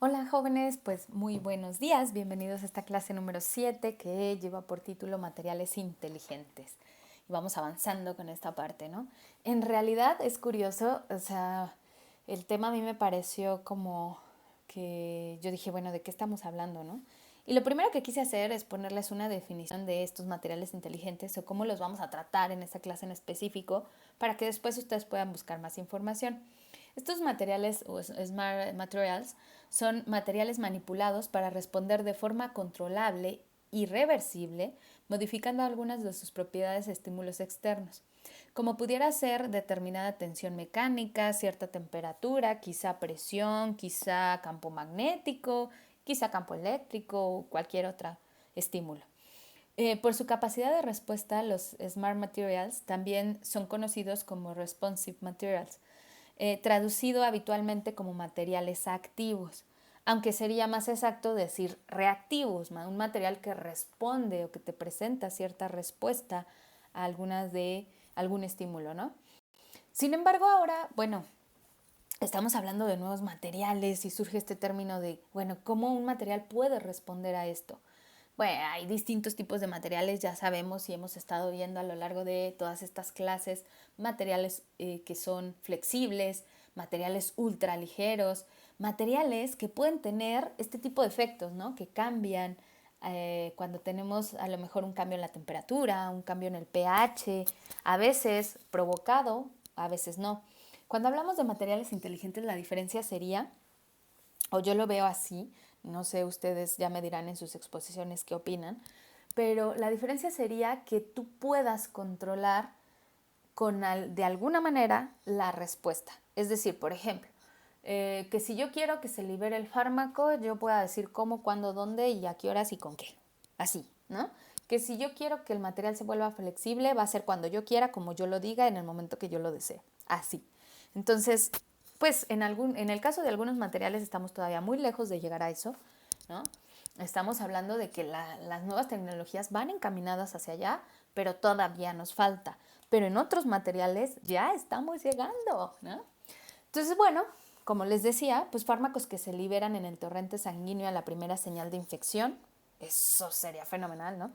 Hola jóvenes, pues muy buenos días, bienvenidos a esta clase número 7 que lleva por título Materiales Inteligentes. Y vamos avanzando con esta parte, ¿no? En realidad es curioso, el tema a mí me pareció como que yo dije, bueno, ¿de qué estamos hablando, no? Y lo primero que quise hacer es ponerles una definición de estos materiales inteligentes o cómo los vamos a tratar en esta clase en específico para que después ustedes puedan buscar más información. Estos materiales o smart materials son materiales manipulados para responder de forma controlable y reversible, modificando algunas de sus propiedades a estímulos externos, como pudiera ser determinada tensión mecánica, cierta temperatura, quizá presión, quizá campo magnético, quizá campo eléctrico o cualquier otro estímulo. Por su capacidad de respuesta, los Smart Materials también son conocidos como Responsive Materials, traducido habitualmente como materiales activos, aunque sería más exacto decir reactivos, un material que responde o que te presenta cierta respuesta a algún estímulo, ¿no? Sin embargo, ahora, bueno, estamos hablando de nuevos materiales y surge este término de, bueno, ¿cómo un material puede responder a esto? Bueno, hay distintos tipos de materiales, ya sabemos y hemos estado viendo a lo largo de todas estas clases, materiales que son flexibles, materiales ultraligeros, materiales que pueden tener este tipo de efectos, ¿no? Que cambian cuando tenemos a lo mejor un cambio en la temperatura, un cambio en el pH, a veces provocado, a veces no. Cuando hablamos de materiales inteligentes, la diferencia sería, o yo lo veo así, no sé, ustedes ya me dirán en sus exposiciones qué opinan, pero la diferencia sería que tú puedas controlar de alguna manera la respuesta. Es decir, por ejemplo, que si yo quiero que se libere el fármaco, yo pueda decir cómo, cuándo, dónde y a qué horas y con qué. Así, ¿no? Que si yo quiero que el material se vuelva flexible, va a ser cuando yo quiera, como yo lo diga, en el momento que yo lo desee. Así. Entonces, pues en el caso de algunos materiales estamos todavía muy lejos de llegar a eso, ¿no? Estamos hablando de que las nuevas tecnologías van encaminadas hacia allá, pero todavía nos falta. Pero en otros materiales ya estamos llegando, ¿no? Entonces, bueno, como les decía, pues fármacos que se liberan en el torrente sanguíneo a la primera señal de infección, eso sería fenomenal, ¿no?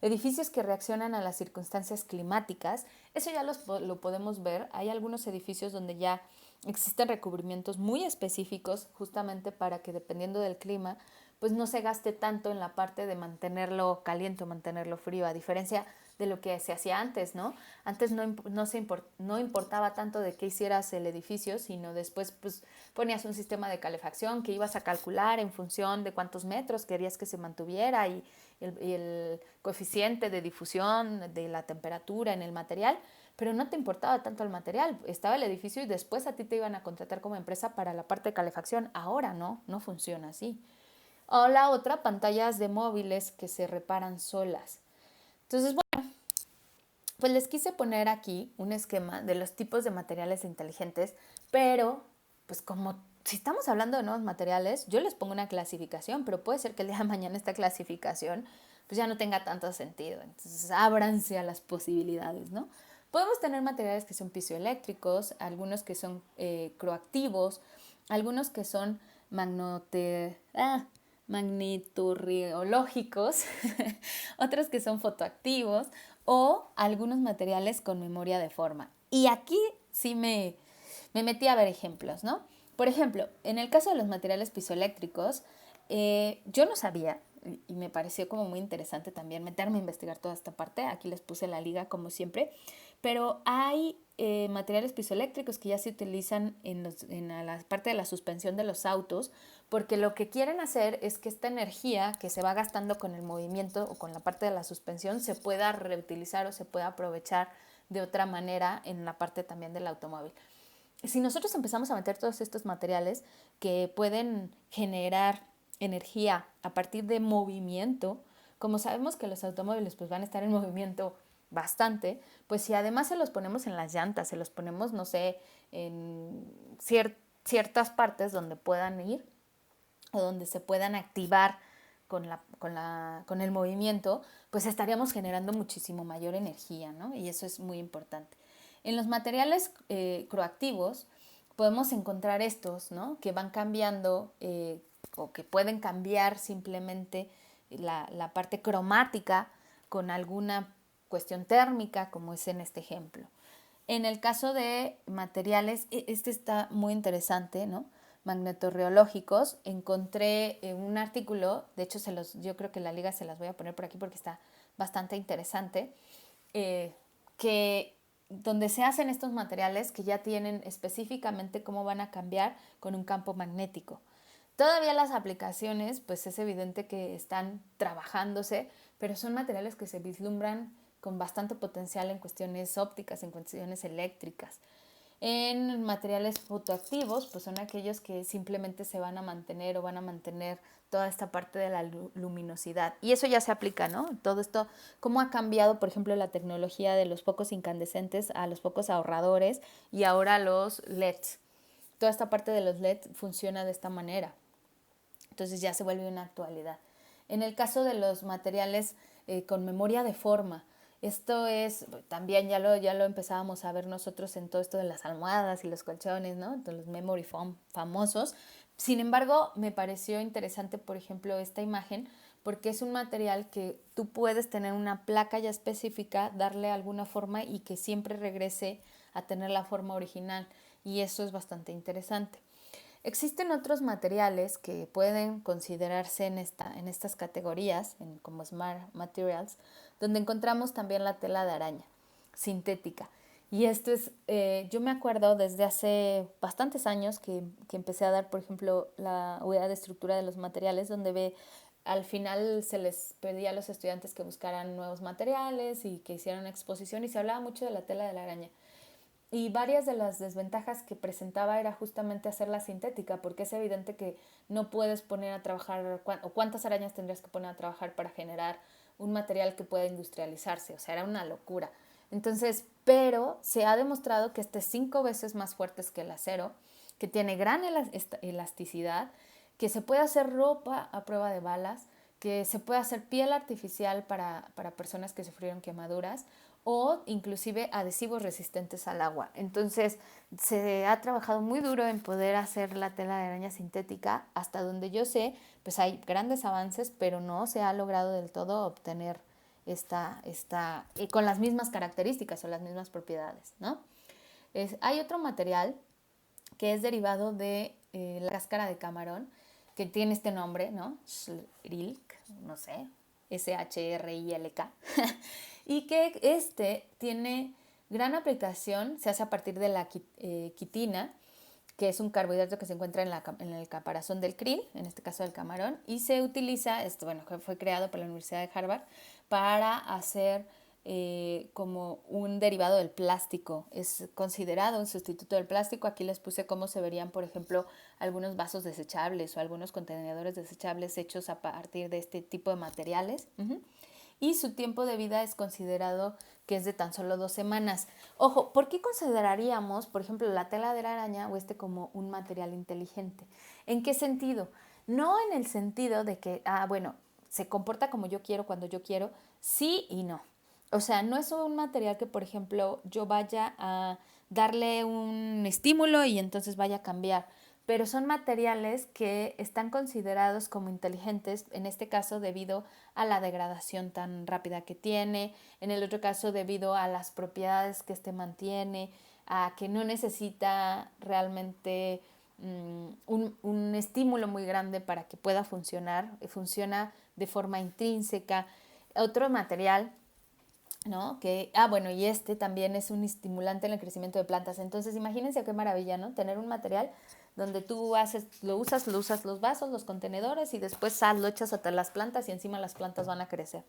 Edificios que reaccionan a las circunstancias climáticas, eso ya lo podemos ver. Hay algunos edificios donde ya existen recubrimientos muy específicos justamente para que dependiendo del clima, pues no se gaste tanto en la parte de mantenerlo caliente o mantenerlo frío, a diferencia de lo que se hacía antes, ¿no? Antes no importaba tanto de qué hicieras el edificio, sino después pues ponías un sistema de calefacción que ibas a calcular en función de cuántos metros querías que se mantuviera y el coeficiente de difusión de la temperatura en el material, pero no te importaba tanto el material, estaba el edificio y después a ti te iban a contratar como empresa para la parte de calefacción. Ahora no funciona así. O la otra, pantallas de móviles que se reparan solas. Entonces, bueno, pues les quise poner aquí un esquema de los tipos de materiales inteligentes, pero pues como si estamos hablando de nuevos materiales, yo les pongo una clasificación, pero puede ser que el día de mañana esta clasificación pues ya no tenga tanto sentido. Entonces, ábranse a las posibilidades, ¿no? Podemos tener materiales que son piezoeléctricos, algunos que son croactivos, algunos que son magnetorreológicos, otros que son fotoactivos o algunos materiales con memoria de forma. Y aquí sí me metí a ver ejemplos, ¿no? Por ejemplo, en el caso de los materiales piezoeléctricos, yo no sabía, y me pareció como muy interesante también meterme a investigar toda esta parte. Aquí les puse la liga como siempre, pero hay materiales piezoeléctricos que ya se utilizan en la parte de la suspensión de los autos, porque lo que quieren hacer es que esta energía que se va gastando con el movimiento o con la parte de la suspensión se pueda reutilizar o se pueda aprovechar de otra manera en la parte también del automóvil. Si nosotros empezamos a meter todos estos materiales que pueden generar energía a partir de movimiento, como sabemos que los automóviles pues van a estar en movimiento bastante, pues si además se los ponemos en las llantas, se los ponemos, no sé, en ciertas partes donde puedan ir o donde se puedan activar con el movimiento, pues estaríamos generando muchísimo mayor energía, ¿no? Y eso es muy importante. En los materiales croactivos podemos encontrar estos, ¿no? Que van cambiando o que pueden cambiar simplemente la parte cromática con alguna cuestión térmica, como es en este ejemplo. En el caso de materiales, este está muy interesante, ¿no? Magnetorreológicos, encontré un artículo, de hecho yo creo que la liga se las voy a poner por aquí porque está bastante interesante, que donde se hacen estos materiales que ya tienen específicamente cómo van a cambiar con un campo magnético. Todavía las aplicaciones, pues es evidente que están trabajándose, pero son materiales que se vislumbran con bastante potencial en cuestiones ópticas, en cuestiones eléctricas. En materiales fotoactivos, pues son aquellos que simplemente se van a mantener o van a mantener toda esta parte de la luminosidad. Y eso ya se aplica, ¿no? Todo esto, cómo ha cambiado, por ejemplo, la tecnología de los focos incandescentes a los focos ahorradores y ahora los LEDs. Toda esta parte de los LEDs funciona de esta manera. Entonces ya se vuelve una actualidad. En el caso de los materiales con memoria de forma, esto es, también ya lo empezábamos a ver nosotros en todo esto de las almohadas y los colchones, ¿no? De los memory foam famosos. Sin embargo, me pareció interesante, por ejemplo, esta imagen, porque es un material que tú puedes tener una placa ya específica, darle alguna forma y que siempre regrese a tener la forma original. Y eso es bastante interesante. Existen otros materiales que pueden considerarse en estas categorías, como Smart Materials, donde encontramos también la tela de araña sintética. Y esto es, yo me acuerdo desde hace bastantes años que empecé a dar, por ejemplo, la unidad de estructura de los materiales, donde al final se les pedía a los estudiantes que buscaran nuevos materiales y que hicieran exposición y se hablaba mucho de la tela de la araña. Y varias de las desventajas que presentaba era justamente hacerla sintética, porque es evidente que no puedes poner a trabajar, o cuántas arañas tendrías que poner a trabajar para generar un material que pueda industrializarse, o sea, era una locura. Entonces, pero se ha demostrado que este es 5 veces más fuerte que el acero, que tiene gran elasticidad, que se puede hacer ropa a prueba de balas, que se puede hacer piel artificial para personas que sufrieron quemaduras, o inclusive adhesivos resistentes al agua. Entonces se ha trabajado muy duro en poder hacer la tela de araña sintética. Hasta donde yo sé, pues hay grandes avances, pero no se ha logrado del todo obtener con las mismas características o las mismas propiedades, ¿no? Hay otro material que es derivado de la cáscara de camarón, que tiene este nombre, ¿no? Shrilk, no sé, SHRILK. Y que tiene gran aplicación, se hace a partir de la quitina, que es un carbohidrato que se encuentra en el caparazón del krill, en este caso del camarón, y se utiliza, fue creado por la Universidad de Harvard, para hacer como un derivado del plástico. Es considerado un sustituto del plástico. Aquí les puse cómo se verían, por ejemplo, algunos vasos desechables o algunos contenedores desechables hechos a partir de este tipo de materiales. Y su tiempo de vida es considerado que es de tan solo 2 semanas. Ojo, ¿por qué consideraríamos, por ejemplo, la tela de la araña o como un material inteligente? ¿En qué sentido? No en el sentido de que, bueno, se comporta como yo quiero, cuando yo quiero, sí y no. O sea, no es un material que, por ejemplo, yo vaya a darle un estímulo y entonces vaya a cambiar, pero son materiales que están considerados como inteligentes, en este caso debido a la degradación tan rápida que tiene, en el otro caso debido a las propiedades que mantiene, a que no necesita realmente un estímulo muy grande para que pueda funcionar, funciona de forma intrínseca. Otro material, ¿no? Bueno, y también es un estimulante en el crecimiento de plantas. Entonces, imagínense qué maravilla, ¿no? Tener un material donde tú lo usas los vasos, los contenedores y después lo echas a las plantas y encima las plantas van a crecer.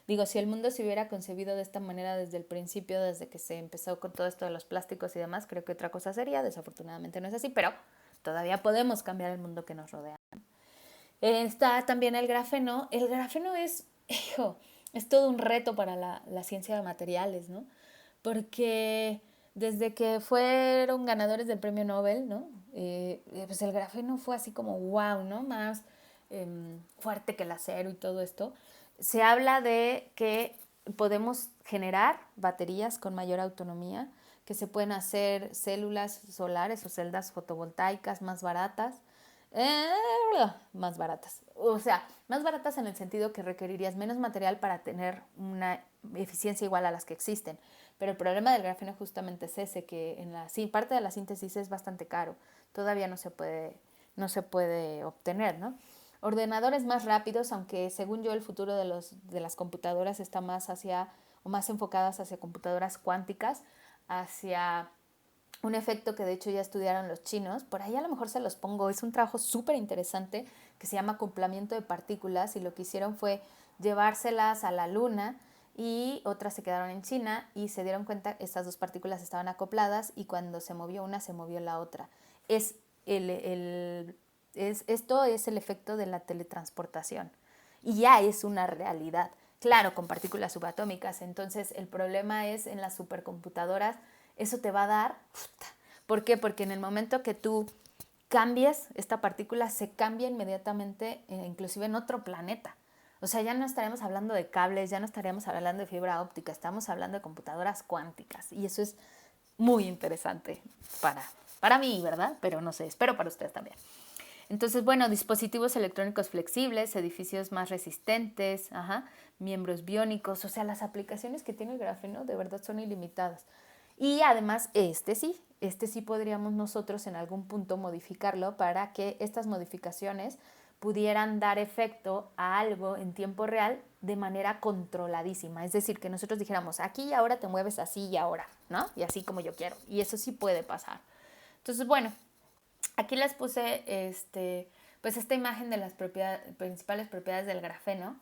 Digo, si el mundo se hubiera concebido de esta manera desde el principio, desde que se empezó con todo esto de los plásticos y demás, creo que otra cosa sería. Desafortunadamente no es así, pero todavía podemos cambiar el mundo que nos rodea. Está también el grafeno. El grafeno es todo un reto para la ciencia de materiales, ¿no? Porque desde que fueron ganadores del premio Nobel, ¿no? Pues el grafeno fue así como wow, ¿no? Más fuerte que el acero y todo esto. Se habla de que podemos generar baterías con mayor autonomía, que se pueden hacer células solares o celdas fotovoltaicas más baratas, Eh, más baratas. O sea, más baratas en el sentido que requerirías menos material para tener una eficiencia igual a las que existen. Pero el problema del grafeno justamente es ese, que en la parte de la síntesis es bastante caro. Todavía no se puede obtener, ¿no? Ordenadores más rápidos, aunque según yo el futuro de las computadoras está más enfocadas hacia computadoras cuánticas, hacia un efecto que de hecho ya estudiaron los chinos, por ahí a lo mejor se los pongo, es un trabajo súper interesante que se llama acoplamiento de partículas, y lo que hicieron fue llevárselas a la luna y otras se quedaron en China y se dieron cuenta que estas dos partículas estaban acopladas y cuando se movió una se movió la otra. Esto es el efecto de la teletransportación y ya es una realidad, claro, con partículas subatómicas. Entonces el problema es en las supercomputadoras, eso te va a dar, ¿por qué? Porque en el momento que tú cambies esta partícula, se cambia inmediatamente, inclusive en otro planeta. O sea, ya no estaremos hablando de cables, ya no estaríamos hablando de fibra óptica, estamos hablando de computadoras cuánticas. Y eso es muy interesante para mí, ¿verdad? Pero no sé, espero para ustedes también. Entonces, bueno, dispositivos electrónicos flexibles, edificios más resistentes, miembros biónicos, o sea, las aplicaciones que tiene el grafeno de verdad son ilimitadas. Y además este sí podríamos nosotros en algún punto modificarlo para que estas modificaciones pudieran dar efecto a algo en tiempo real de manera controladísima. Es decir, que nosotros dijéramos, aquí y ahora te mueves así y ahora, ¿no? Y así como yo quiero. Y eso sí puede pasar. Entonces, bueno, aquí les puse pues esta imagen de las principales propiedades del grafeno.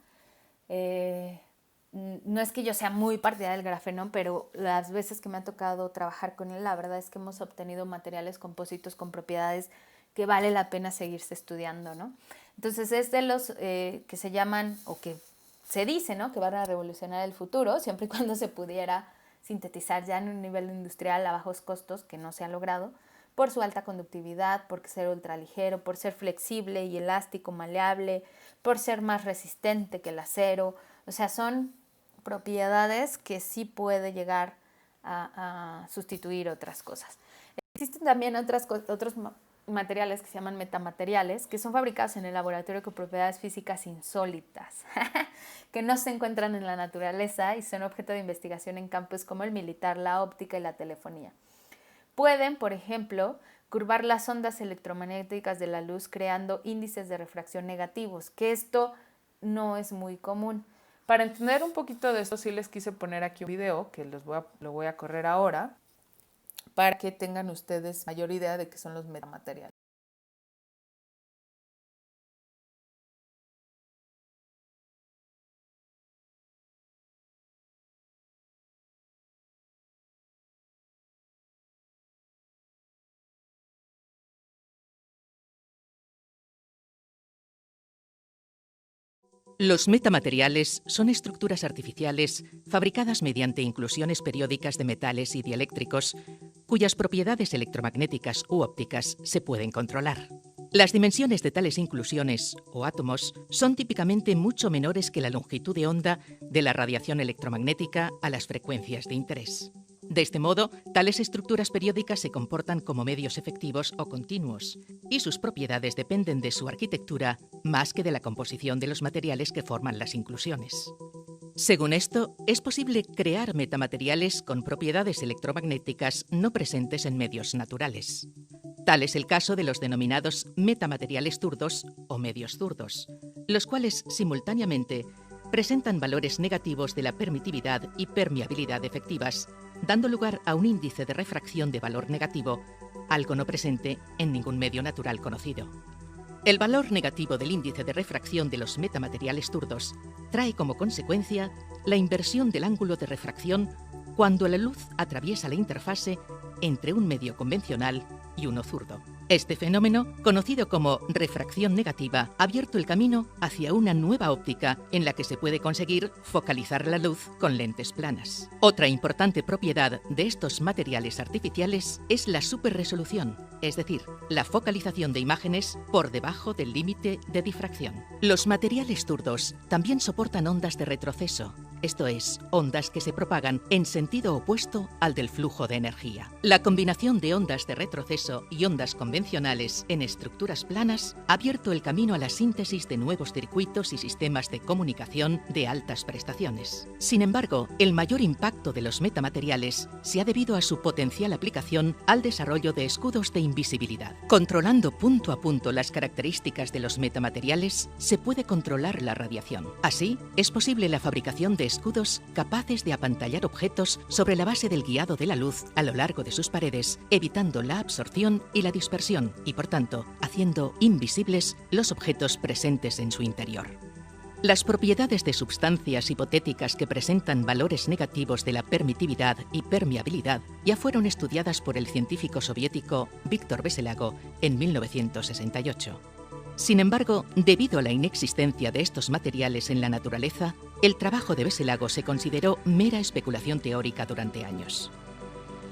No es que yo sea muy partidaria del grafeno, pero las veces que me ha tocado trabajar con él, la verdad es que hemos obtenido materiales compositos con propiedades que vale la pena seguirse estudiando, ¿no? Entonces es de los que se llaman, o que se dice, ¿no?, que van a revolucionar el futuro, siempre y cuando se pudiera sintetizar ya en un nivel industrial a bajos costos, que no se ha logrado, por su alta conductividad, por ser ultraligero, por ser flexible y elástico, maleable, por ser más resistente que el acero. O sea, son propiedades que sí puede llegar a sustituir otras cosas. Existen también otros materiales que se llaman metamateriales, que son fabricados en el laboratorio con propiedades físicas insólitas, que no se encuentran en la naturaleza y son objeto de investigación en campos como el militar, la óptica y la telefonía. Pueden, por ejemplo, curvar las ondas electromagnéticas de la luz creando índices de refracción negativos, que esto no es muy común. Para entender un poquito de esto, sí les quise poner aquí un video que lo voy a correr ahora para que tengan ustedes mayor idea de qué son los metamateriales. Los metamateriales son estructuras artificiales fabricadas mediante inclusiones periódicas de metales y dieléctricos cuyas propiedades electromagnéticas u ópticas se pueden controlar. Las dimensiones de tales inclusiones o átomos son típicamente mucho menores que la longitud de onda de la radiación electromagnética a las frecuencias de interés. De este modo, tales estructuras periódicas se comportan como medios efectivos o continuos, y sus propiedades dependen de su arquitectura más que de la composición de los materiales que forman las inclusiones. Según esto, es posible crear metamateriales con propiedades electromagnéticas no presentes en medios naturales. Tal es el caso de los denominados metamateriales zurdos o medios zurdos, los cuales simultáneamente presentan valores negativos de la permitividad y permeabilidad efectivas, dando lugar a un índice de refracción de valor negativo, algo no presente en ningún medio natural conocido. El valor negativo del índice de refracción de los metamateriales zurdos trae como consecuencia la inversión del ángulo de refracción cuando la luz atraviesa la interfase entre un medio convencional y uno zurdo. Este fenómeno, conocido como refracción negativa, ha abierto el camino hacia una nueva óptica en la que se puede conseguir focalizar la luz con lentes planas. Otra importante propiedad de estos materiales artificiales es la superresolución, es decir, la focalización de imágenes por debajo del límite de difracción. Los materiales zurdos también soportan ondas de retroceso, esto es, ondas que se propagan en sentido opuesto al del flujo de energía. La combinación de ondas de retroceso y ondas convencionales en estructuras planas ha abierto el camino a la síntesis de nuevos circuitos y sistemas de comunicación de altas prestaciones. Sin embargo, el mayor impacto de los metamateriales se ha debido a su potencial aplicación al desarrollo de escudos de invisibilidad. Controlando punto a punto las características de los metamateriales, se puede controlar la radiación. Así, es posible la fabricación de escudos capaces de apantallar objetos sobre la base del guiado de la luz a lo largo de sus paredes, evitando la absorción y la dispersión y, por tanto, haciendo invisibles los objetos presentes en su interior. Las propiedades de sustancias hipotéticas que presentan valores negativos de la permitividad y permeabilidad ya fueron estudiadas por el científico soviético Víctor Veselago en 1968. Sin embargo, debido a la inexistencia de estos materiales en la naturaleza, el trabajo de Veselago se consideró mera especulación teórica durante años.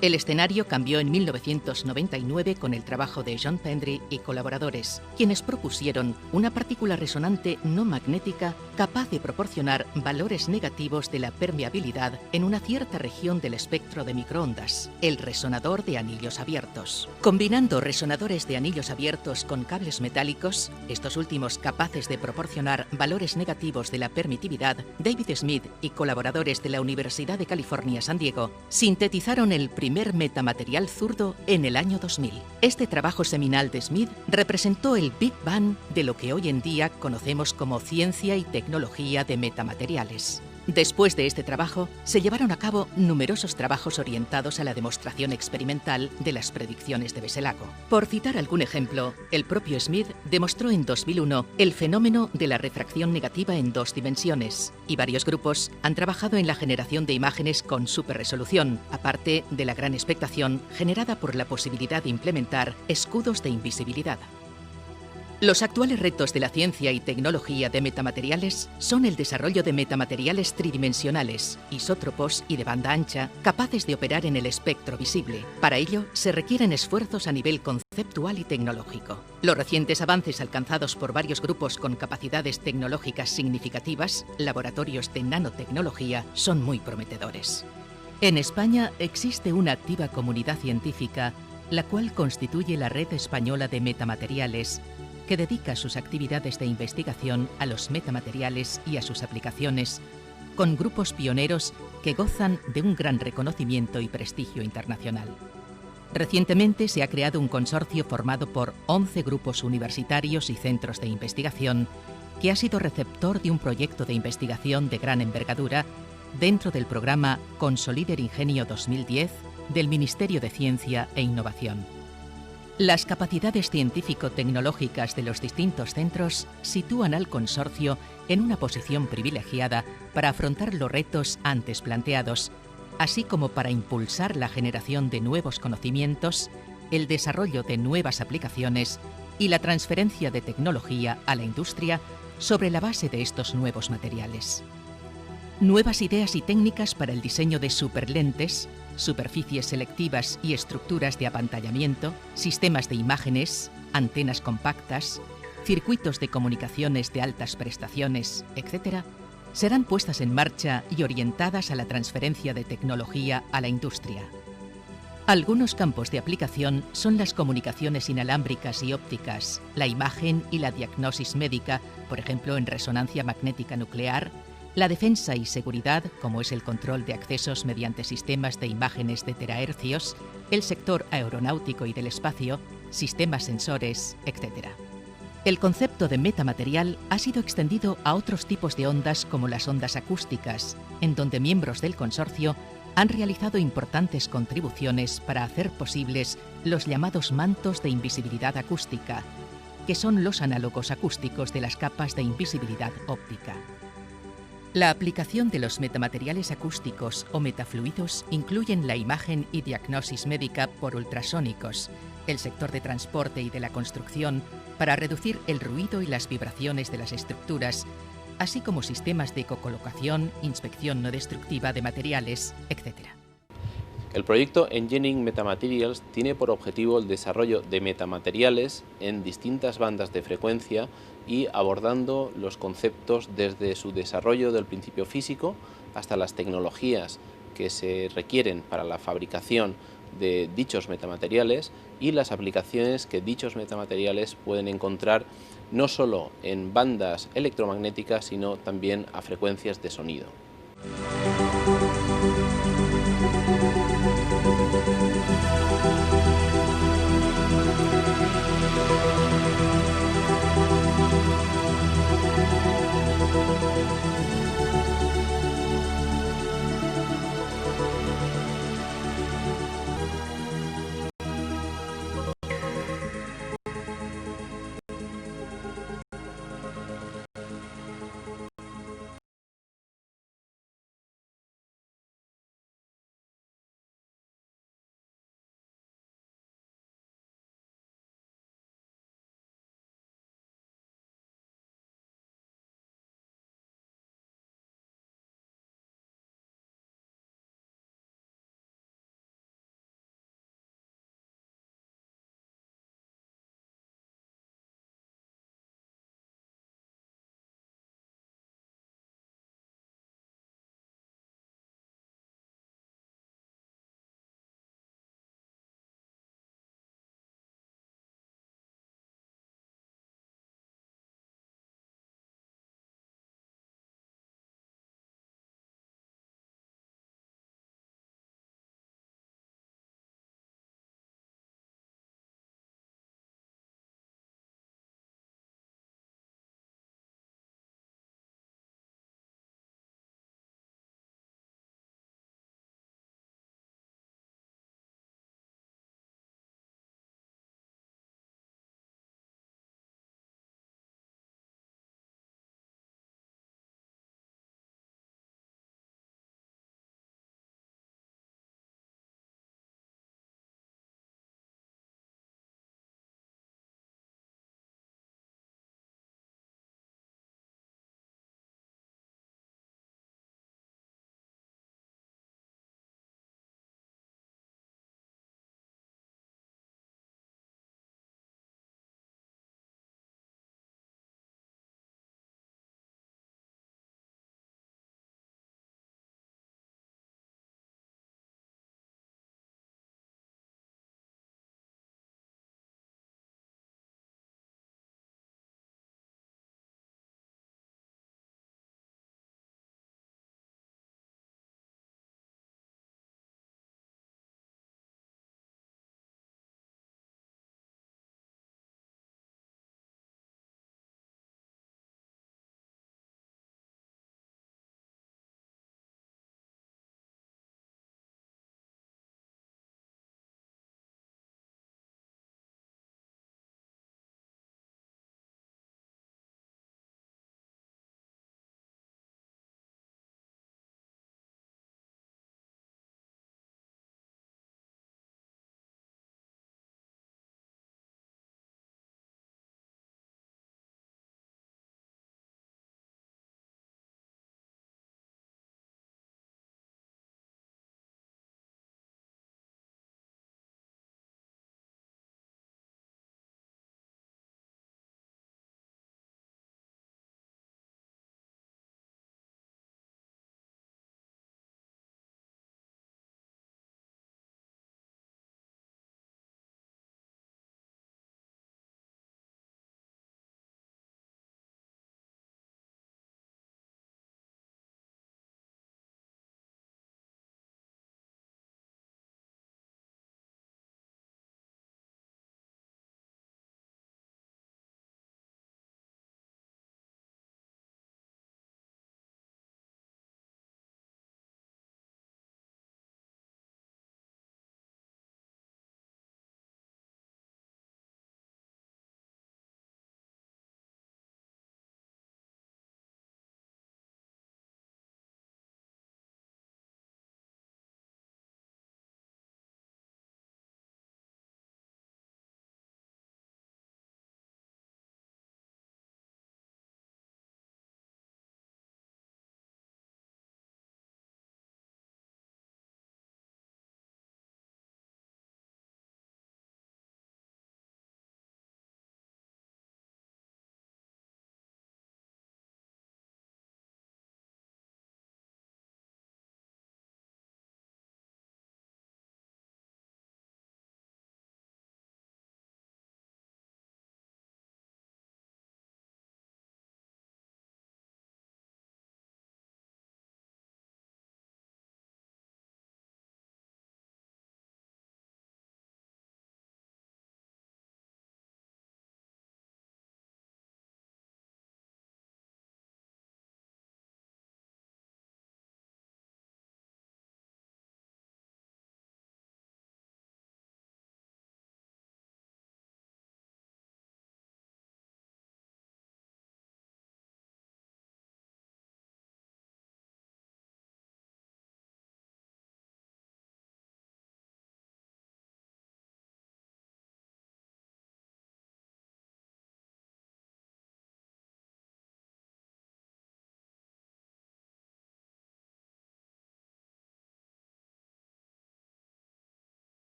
El escenario cambió en 1999 con el trabajo de John Pendry y colaboradores, quienes propusieron una partícula resonante no magnética capaz de proporcionar valores negativos de la permeabilidad en una cierta región del espectro de microondas, el resonador de anillos abiertos. Combinando resonadores de anillos abiertos con cables metálicos, estos últimos capaces de proporcionar valores negativos de la permitividad, David Smith y colaboradores de la Universidad de California, San Diego, sintetizaron el primer metamaterial zurdo en el año 2000. Este trabajo seminal de Smith representó el Big Bang de lo que hoy en día conocemos como ciencia y tecnología de metamateriales. Después de este trabajo, se llevaron a cabo numerosos trabajos orientados a la demostración experimental de las predicciones de Veselago. Por citar algún ejemplo, el propio Smith demostró en 2001 el fenómeno de la refracción negativa en 2 dimensiones, y varios grupos han trabajado en la generación de imágenes con superresolución, aparte de la gran expectación generada por la posibilidad de implementar escudos de invisibilidad. Los actuales retos de la ciencia y tecnología de metamateriales son el desarrollo de metamateriales tridimensionales, isótropos y de banda ancha, capaces de operar en el espectro visible. Para ello, se requieren esfuerzos a nivel conceptual y tecnológico. Los recientes avances alcanzados por varios grupos con capacidades tecnológicas significativas, laboratorios de nanotecnología, son muy prometedores. En España existe una activa comunidad científica, la cual constituye la Red Española de Metamateriales, que dedica sus actividades de investigación a los metamateriales y a sus aplicaciones, con grupos pioneros que gozan de un gran reconocimiento y prestigio internacional. Recientemente se ha creado un consorcio formado por 11 grupos universitarios y centros de investigación, que ha sido receptor de un proyecto de investigación de gran envergadura dentro del programa Consolider Ingenio 2010 del Ministerio de Ciencia e Innovación. Las capacidades científico-tecnológicas de los distintos centros sitúan al consorcio en una posición privilegiada para afrontar los retos antes planteados, así como para impulsar la generación de nuevos conocimientos, el desarrollo de nuevas aplicaciones y la transferencia de tecnología a la industria sobre la base de estos nuevos materiales. Nuevas ideas y técnicas para el diseño de superlentes, superficies selectivas y estructuras de apantallamiento, sistemas de imágenes, antenas compactas, circuitos de comunicaciones de altas prestaciones, etc., serán puestas en marcha y orientadas a la transferencia de tecnología a la industria. Algunos campos de aplicación son las comunicaciones inalámbricas y ópticas, la imagen y la diagnosis médica, por ejemplo en resonancia magnética nuclear, la defensa y seguridad, como es el control de accesos mediante sistemas de imágenes de terahercios, el sector aeronáutico y del espacio, sistemas sensores, etc. El concepto de metamaterial ha sido extendido a otros tipos de ondas como las ondas acústicas, en donde miembros del consorcio han realizado importantes contribuciones para hacer posibles los llamados mantos de invisibilidad acústica, que son los análogos acústicos de las capas de invisibilidad óptica. La aplicación de los metamateriales acústicos o metafluidos incluyen la imagen y diagnosis médica por ultrasónicos, el sector de transporte y de la construcción para reducir el ruido y las vibraciones de las estructuras, así como sistemas de cocolocación, inspección no destructiva de materiales, etc. El proyecto Engineering Metamaterials tiene por objetivo el desarrollo de metamateriales en distintas bandas de frecuencia y abordando los conceptos desde su desarrollo del principio físico hasta las tecnologías que se requieren para la fabricación de dichos metamateriales y las aplicaciones que dichos metamateriales pueden encontrar no solo en bandas electromagnéticas, sino también a frecuencias de sonido.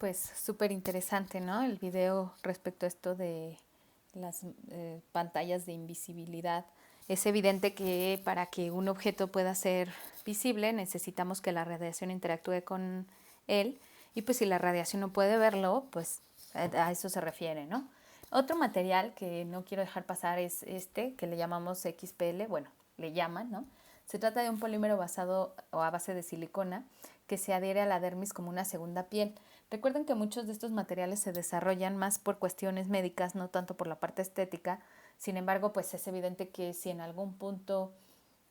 Pues súper interesante, ¿no? El video respecto a esto de las pantallas de invisibilidad. Es evidente que para que un objeto pueda ser visible necesitamos que la radiación interactúe con él y pues si la radiación no puede verlo, pues a eso se refiere, ¿no? Otro material que no quiero dejar pasar es este, que le llamamos XPL, bueno, le llaman, ¿no? Se trata de un polímero basado o a base de silicona que se adhiere a la dermis como una segunda piel. Recuerden que muchos de estos materiales se desarrollan más por cuestiones médicas, no tanto por la parte estética. Sin embargo, pues es evidente que si en algún punto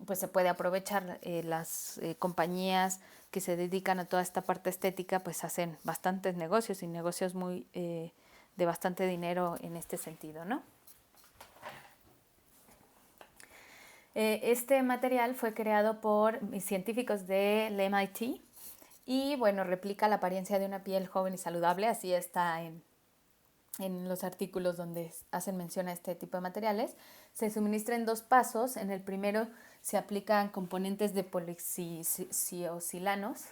pues se puede aprovechar, las compañías que se dedican a toda esta parte estética pues hacen bastantes negocios y negocios muy de bastante dinero en este sentido, ¿no? Este material fue creado por científicos del MIT y bueno, replica la apariencia de una piel joven y saludable, así está en los artículos donde hacen mención a este tipo de materiales. Se suministra en 2 pasos. En el primero se aplican componentes de polioxilanos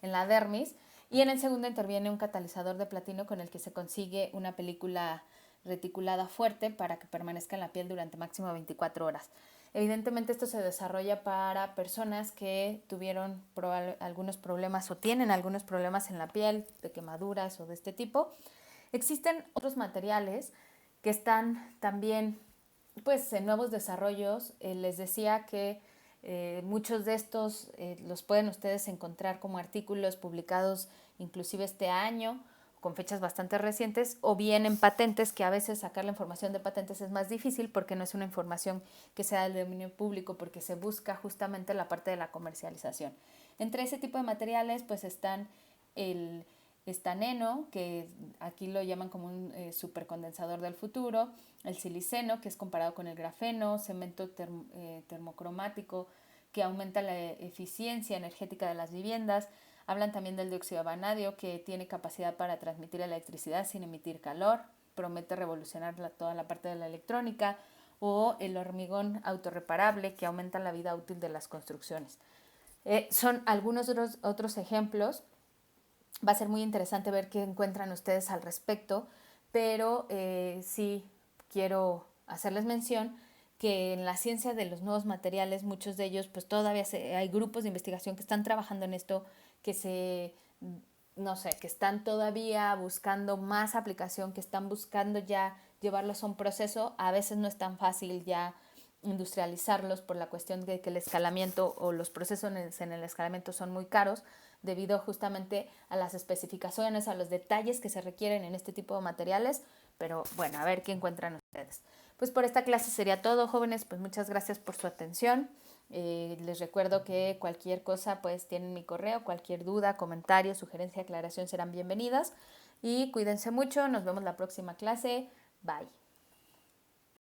en la dermis y en el segundo interviene un catalizador de platino con el que se consigue una película reticulada fuerte para que permanezca en la piel durante máximo 24 horas. Evidentemente esto se desarrolla para personas que tuvieron algunos problemas o tienen algunos problemas en la piel, de quemaduras o de este tipo. Existen otros materiales que están también pues, en nuevos desarrollos. Les decía que muchos de estos los pueden ustedes encontrar como artículos publicados inclusive este año, con fechas bastante recientes, o bien en patentes, que a veces sacar la información de patentes es más difícil porque no es una información que sea del dominio público, porque se busca justamente la parte de la comercialización. Entre ese tipo de materiales pues están el estaneno, que aquí lo llaman como un supercondensador del futuro, el siliceno, que es comparado con el grafeno, cemento termocromático, que aumenta la eficiencia energética de las viviendas. Hablan también del dióxido de vanadio, que tiene capacidad para transmitir electricidad sin emitir calor, promete revolucionar toda la parte de la electrónica, o el hormigón autorreparable, que aumenta la vida útil de las construcciones. Son algunos otros ejemplos. Va a ser muy interesante ver qué encuentran ustedes al respecto, pero sí quiero hacerles mención que en la ciencia de los nuevos materiales, muchos de ellos, pues todavía hay grupos de investigación que están trabajando en esto, que que están todavía buscando más aplicación, que están buscando ya llevarlos a un proceso. A veces no es tan fácil ya industrializarlos por la cuestión de que el escalamiento o los procesos en el escalamiento son muy caros, debido justamente a las especificaciones, a los detalles que se requieren en este tipo de materiales. Pero bueno, a ver qué encuentran ustedes. Pues por esta clase sería todo, jóvenes. Pues muchas gracias por su atención. Les recuerdo que cualquier cosa pues tienen mi correo, cualquier duda, comentario, sugerencia, aclaración serán bienvenidas. Y cuídense mucho, nos vemos la próxima clase. Bye.